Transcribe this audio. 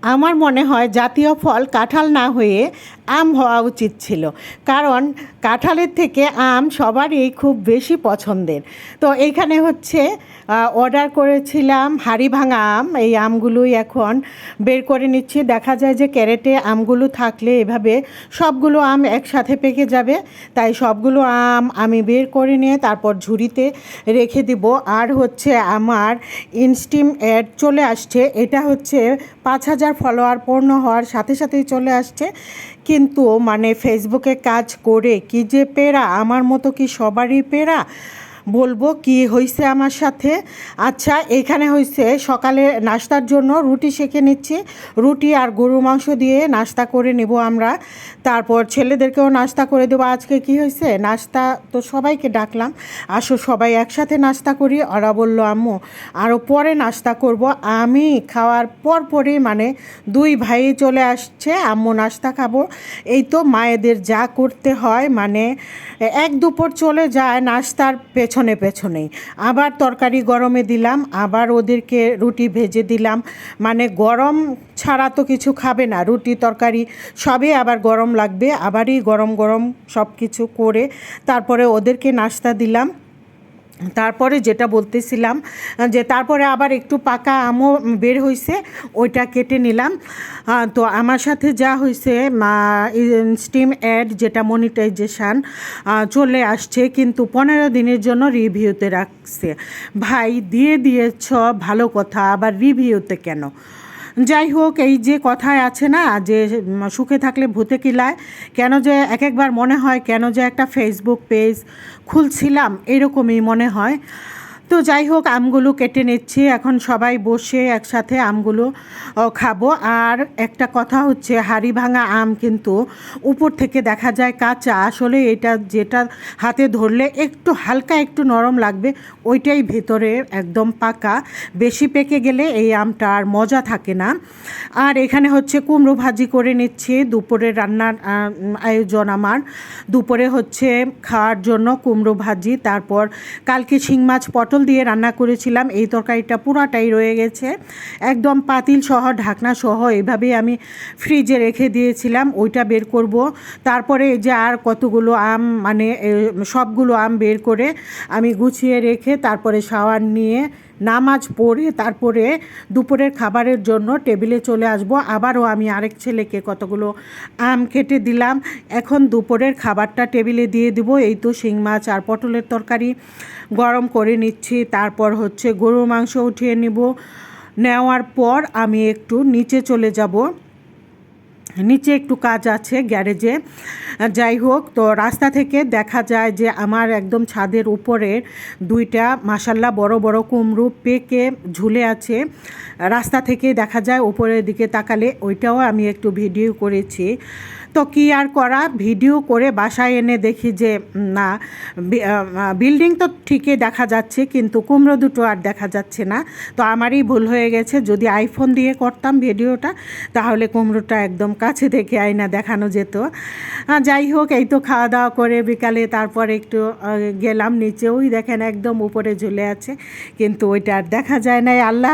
আমার মনে হয় জাতীয় ফল কাঁঠাল না হয়ে আম হওয়া উচিত ছিল, কারণ কাঁঠালের থেকে আম সবারই খুব বেশি পছন্দের। তো এইখানে হচ্ছে অর্ডার করেছিলাম হাড়ি ভাঙা আম, এই আমগুলোই এখন বের করে নিচ্ছি। দেখা যায় যে ক্যারেটে আমগুলো থাকলে এভাবে সবগুলো আম একসাথে পেকে যাবে, তাই সবগুলো আম আমি বের করে নিয়ে তারপর ঝুড়িতে রেখে দিব। আর হচ্ছে আমার ইনস্টিম অ্যাড চলে আসছে, এটা হচ্ছে 5,000 ফলোয়ার পূর্ণ হওয়ার সাথে সাথেই চলে আসছে। কিন্তু মানে ফেসবুকে কাজ করে কি যে পেরা, আমার মতো কি সবারই পেরা বলবো কি হয়েছে আমার সাথে। আচ্ছা, এখানে হয়েছে সকালে নাস্তার জন্য রুটি সেঁকে নিচ্ছি, রুটি আর গরু মাংস দিয়ে নাস্তা করে নেব আমরা। তারপর ছেলেদেরকেও নাস্তা করে দেবো। আজকে কি হয়েছে, নাস্তা তো সবাইকে ডাকলাম, আসো সবাই একসাথে নাস্তা করি। ওরা বললো আম্মু আরও পরে নাস্তা করব। আমি খাওয়ার পরই মানে দুই ভাই চলে আসছে, আম্মু নাস্তা খাবো। এই তো মায়েদের যা করতে হয়, মানে এক দুপুর চলে যায় নাস্তার পেছনেই। আবার তরকারি গরমে দিলাম, আবার ওদেরকে রুটি ভেজে দিলাম। মানে গরম ছাড়া তো কিছু খাবে না, রুটি তরকারি সবই আবার গরম লাগবে। আবারই গরম গরম সব কিছু করে তারপরে ওদেরকে নাস্তা দিলাম। তারপরে যেটা বলতেছিলাম যে তারপরে আবার একটু পাকা আমও বের হয়েছে, ওইটা কেটে নিলাম। তো আমার সাথে যা হয়েছে, স্টিম অ্যাড যেটা মনিটাইজেশান চলে আসছে, কিন্তু 15 দিনের জন্য রিভিউতে রাখছে। ভাই দিয়ে দিয়েছ ভালো কথা, আবার রিভিউতে কেন? যাই হোক, এই যে কথায় আছে না যে সুখে থাকলে ভূতে কিলায়, কেন যে এক একবার মনে হয় কেন যে একটা ফেসবুক পেজ খুলছিলাম, এরকমই মনে হয়। তো যাই হোক, আমগুলো কেটে নিচ্ছি, এখন সবাই বসে একসাথে আমগুলো খাবো। আর একটা কথা হচ্ছে, হাড়ি ভাঙা আম কিন্তু উপর থেকে দেখা যায় কাঁচা, আসলে এটা যেটা হাতে ধরলে একটু হালকা একটু নরম লাগবে, ওইটাই ভেতরে একদম পাকা। বেশি পেকে গেলে এই আমটা আর মজা থাকে না। আর এখানে হচ্ছে কুমড়ো ভাজি করে নিচ্ছি, দুপুরে রান্নার আয়োজন আমার। দুপুরে হচ্ছে খাওয়ার জন্য কুমড়ো ভাজি, তারপর কালকে শিং মাছ পটল দিয়ে রান্না করেছিলাম, এই তরকারিটা পুরাটাই রয়ে গেছে, একদম পাতিল সহ ঢাকনা সহ এভাবেই আমি ফ্রিজে রেখে দিয়েছিলাম, ওইটা বের করব। তারপরে এই যে আর কতগুলো আম, মানে সবগুলো আম বের করে আমি গুছিয়ে রেখে তারপরে শাওয়ার নিয়ে নামাজ পড়ে তারপরে দুপুরের খাবারের জন্য টেবিলে চলে আসব। আবারও আমি আরেক ছেলেকে কতগুলো আম কেটে দিলাম। এখন দুপুরের খাবারটা টেবিলে দিয়ে দিব। এই তো শিং মাছ আর পটলের তরকারি গরম করে নিচ্ছি, তারপর হচ্ছে গরুর মাংস উঠিয়ে নিব। নেওয়ার পর আমি একটু নিচে চলে যাব, নিচে একটু কাজ আছে গ্যারেজে। যাই হোক, তো রাস্তা থেকে দেখা যায় যে আমার একদম ছাদের উপরে দুইটা মাশাল্লাহ বড় বড় কুমড়ো পেকে ঝুলে আছে, রাস্তা থেকে দেখা যায় উপরের দিকে তাকালে। ওইটাও আমি একটু ভিডিও করেছি। তো কি আর করা, ভিডিও করে বাসায় এনে দেখি যে না, বিল্ডিং তো ঠিকই দেখা যাচ্ছে কিন্তু কুমড়ো দুটো আর দেখা যাচ্ছে না। তো আমারই ভুল হয়ে গেছে, যদি আইফোন দিয়ে করতাম ভিডিওটা তাহলে কুমড়োটা একদম কাছে থেকে আয়না দেখানো যেত। যাই হোক, এই তো খাওয়া দাওয়া করে বিকালে তারপর একটু গেলাম নিচে, ওই দেখেন একদম উপরে ঝুলে আছে, কিন্তু ওইটা আর দেখা যায় না। আল্লাহ